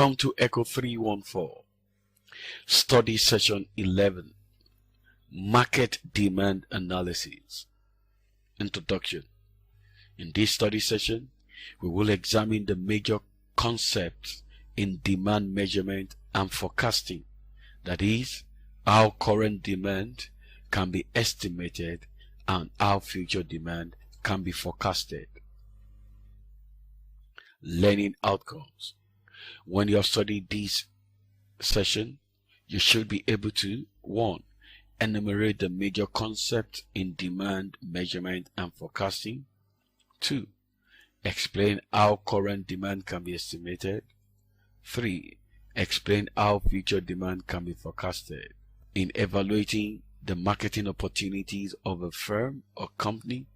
Welcome to ECO314, Study Session 11, Market Demand Analysis. Introduction. In this study session, we will examine the major concepts in demand measurement and forecasting, that is, how current demand can be estimated and how future demand can be forecasted. Learning outcomes. When you have studied this session, you should be able to 1. Enumerate the major concepts in demand measurement and forecasting. 2. Explain how current demand can be estimated. 3. Explain how future demand can be forecasted. In evaluating the marketing opportunities of a firm or company,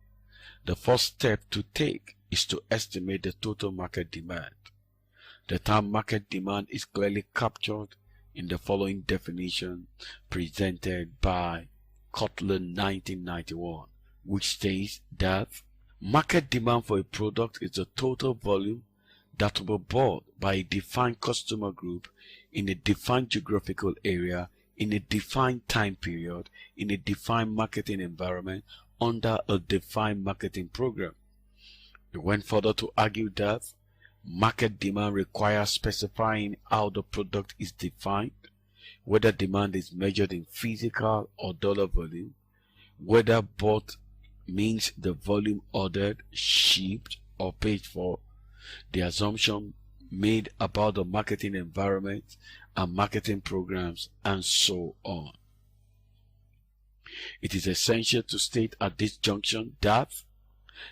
the first step to take is to estimate the total market demand. The term market demand is clearly captured in the following definition presented by Kotler 1991, which states that market demand for a product is the total volume that will be bought by a defined customer group in a defined geographical area in a defined time period in a defined marketing environment under a defined marketing program. He went further to argue that market demand requires specifying how the product is defined, whether demand is measured in physical or dollar volume, whether bought means the volume ordered, shipped, or paid for, the assumption made about the marketing environment and marketing programs, and so on. It is essential to state at this junction that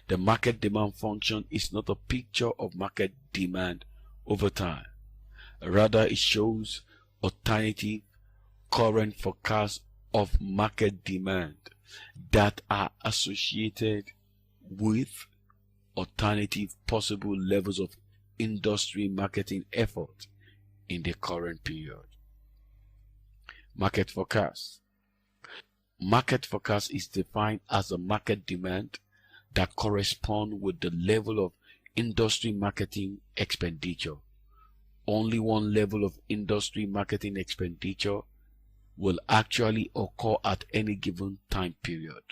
the market demand function is not a picture of market demand over time. Rather, it shows alternative current forecasts of market demand that are associated with alternative possible levels of industry marketing effort in the current period. Market forecast. Market forecast is defined as a market demand that correspond with the level of industry marketing expenditure. Only one level of industry marketing expenditure will actually occur at any given time period.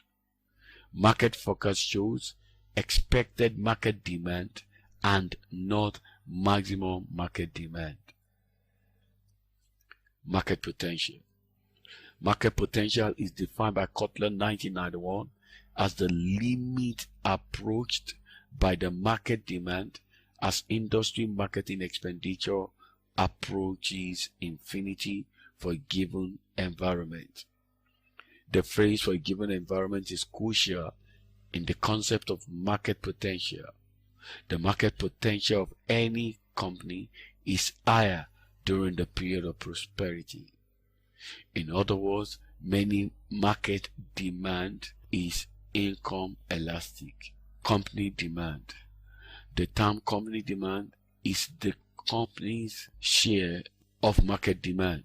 Market forecast shows expected market demand and not maximum market demand. Market potential. Market potential is defined by Kotler 1991 as the limit approached by the market demand as industry marketing expenditure approaches infinity for a given environment. The phrase for a given environment is crucial in the concept of market potential. The market potential of any company is higher during the period of prosperity. In other words, many market demand is income elastic. Company demand. The term company demand is the company's share of market demand.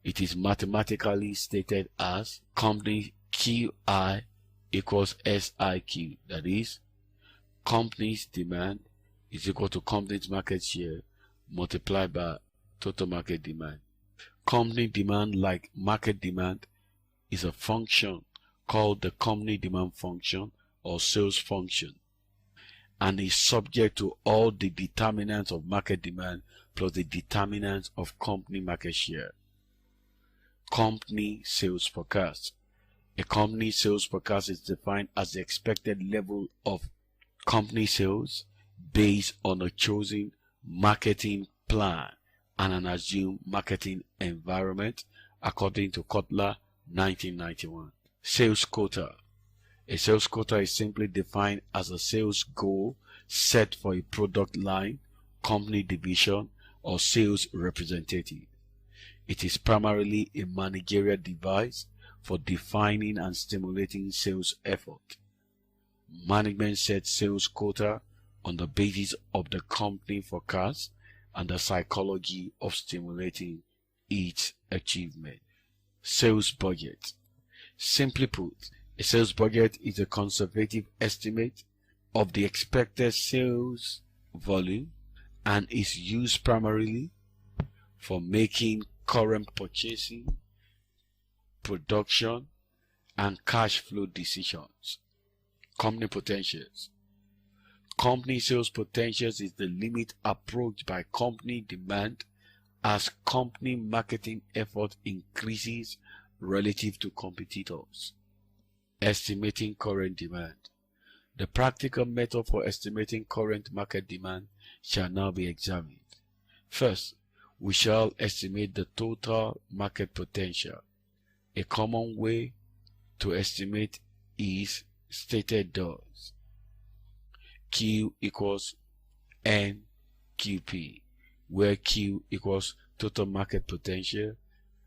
It is mathematically stated as company QI equals SIQ. That is, company's demand is equal to company's market share multiplied by total market demand. Company demand, like market demand, is a function called the company demand function or sales function, and is subject to all the determinants of market demand plus the determinants of company market share. Company sales forecast. A company sales forecast is defined as the expected level of company sales based on a chosen marketing plan and an assumed marketing environment according to Kotler 1991. Sales quota. A sales quota is simply defined as a sales goal set for a product line, company division, or sales representative. It is primarily a managerial device for defining and stimulating sales effort. Management sets sales quota on the basis of the company forecast and the psychology of stimulating its achievement. Sales budget. Simply put, a sales budget is a conservative estimate of the expected sales volume and is used primarily for making current purchasing, production, and cash flow decisions. Company potentials. Company sales potentials is the limit approached by company demand as company marketing effort increases relative to competitors. Estimating current demand. The practical method for estimating current market demand shall now be examined. First, we shall estimate the total market potential. A common way to estimate is stated thus: Q equals NQP, where Q equals total market potential,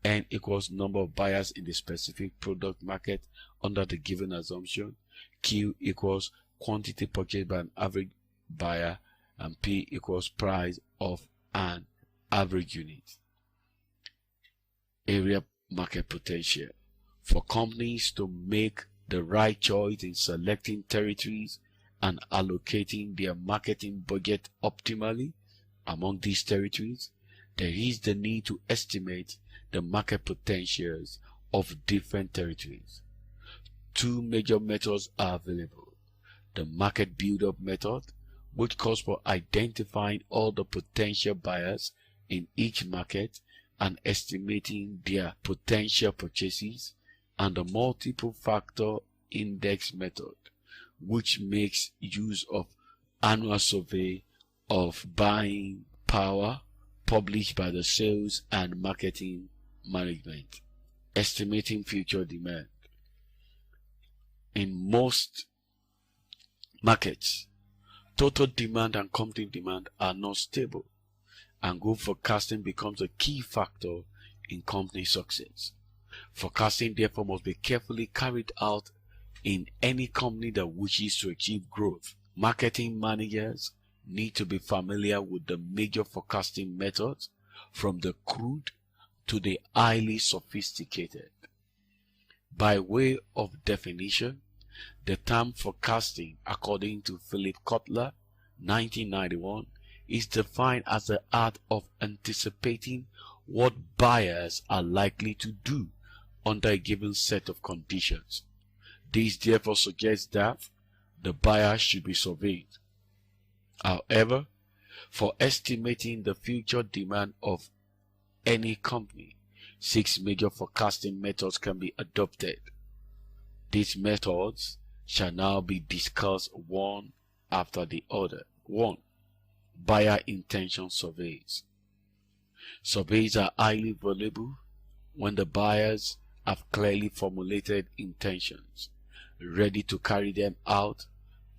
N equals number of buyers in the specific product market under the given assumption, Q equals quantity purchased by an average buyer, and P equals price of an average unit. Area market potential. For companies to make the right choice in selecting territories and allocating their marketing budget optimally among these territories, there is the need to estimate the market potentials of different territories. Two major methods are available: the market build-up method, which calls for identifying all the potential buyers in each market and estimating their potential purchases, and the multiple factor index method, which makes use of annual survey of buying power published by the sales and marketing management. Estimating future demand. In most markets, total demand and company demand are not stable, and good forecasting becomes a key factor in company success. Forecasting therefore must be carefully carried out in any company that wishes to achieve growth. Marketing managers need to be familiar with the major forecasting methods, from the crude to the highly sophisticated. By way of definition, the term forecasting, according to Philip Kotler, 1991, is defined as the art of anticipating what buyers are likely to do under a given set of conditions. This therefore suggests that the buyer should be surveyed. However, for estimating the future demand of any company, 6 major forecasting methods can be adopted. These methods shall now be discussed one after the other. 1. Buyer intention surveys. Surveys are highly valuable when the buyers have clearly formulated intentions, ready to carry them out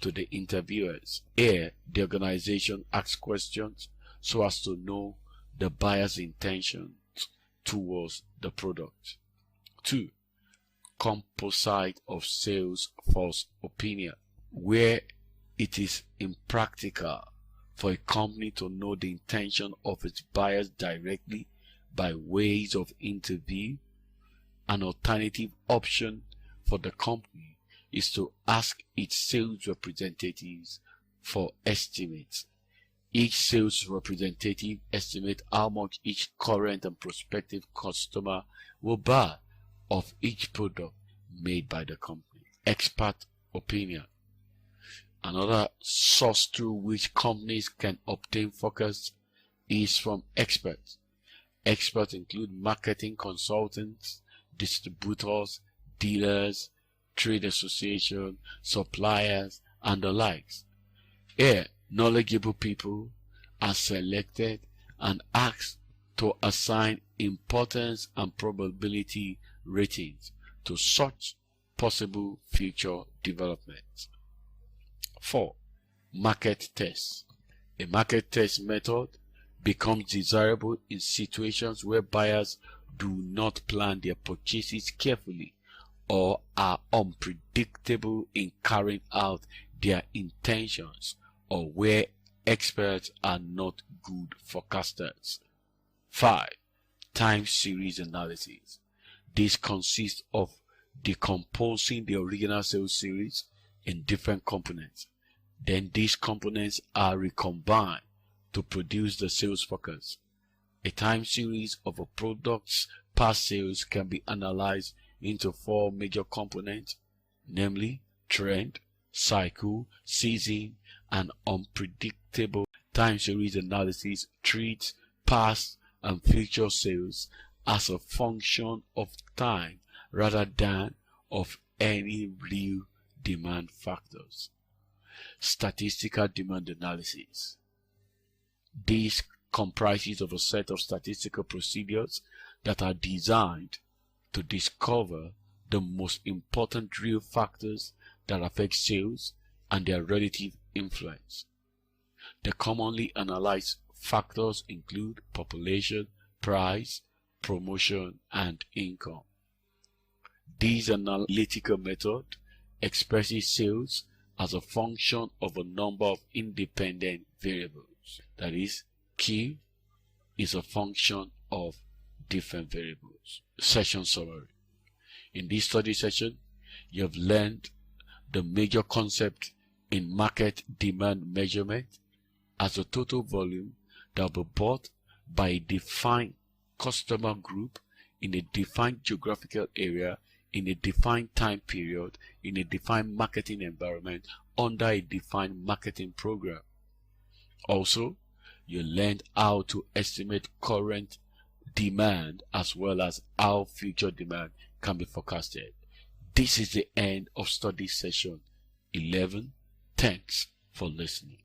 to the interviewers. Here, the organization asks questions so as to know the buyer's intentions towards the product. 2. Composite of sales force opinion, where it is impractical for a company to know the intention of its buyers directly by ways of interview. An alternative option for the company is to ask its sales representatives for estimates. Each sales representative estimates how much each current and prospective customer will buy of each product made by the company. Expert opinion. Another source through which companies can obtain forecasts is from experts. Experts include marketing consultants, distributors, dealers, trade associations, suppliers, and the likes. Here, knowledgeable people are selected and asked to assign importance and probability ratings to such possible future developments. 4. Market tests. A market test method becomes desirable in situations where buyers do not plan their purchases carefully or are unpredictable in carrying out their intentions, or where experts are not good forecasters. 5. Time series analysis. This consists of decomposing the original sales series in different components. Then these components are recombined to produce the sales forecast. A time series of a product's past sales can be analyzed into 4 major components, namely trend, cycle, season, and unpredictable. Time series analysis treats past and future sales as a function of time rather than of any real demand factors. Statistical demand analysis. This comprises of a set of statistical procedures that are designed to discover the most important real factors that affect sales and their relative influence. The commonly analyzed factors include population, price, promotion, and income. This analytical method expresses sales as a function of a number of independent variables. That is, Q is a function of different variables. Session summary. In this study session, you have learned the major concept in market demand measurement as a total volume that will be bought by a defined customer group in a defined geographical area in a defined time period in a defined marketing environment under a defined marketing program. Also, you learned how to estimate current demand as well as how future demand can be forecasted. This is the end of study session 11. Thanks for listening.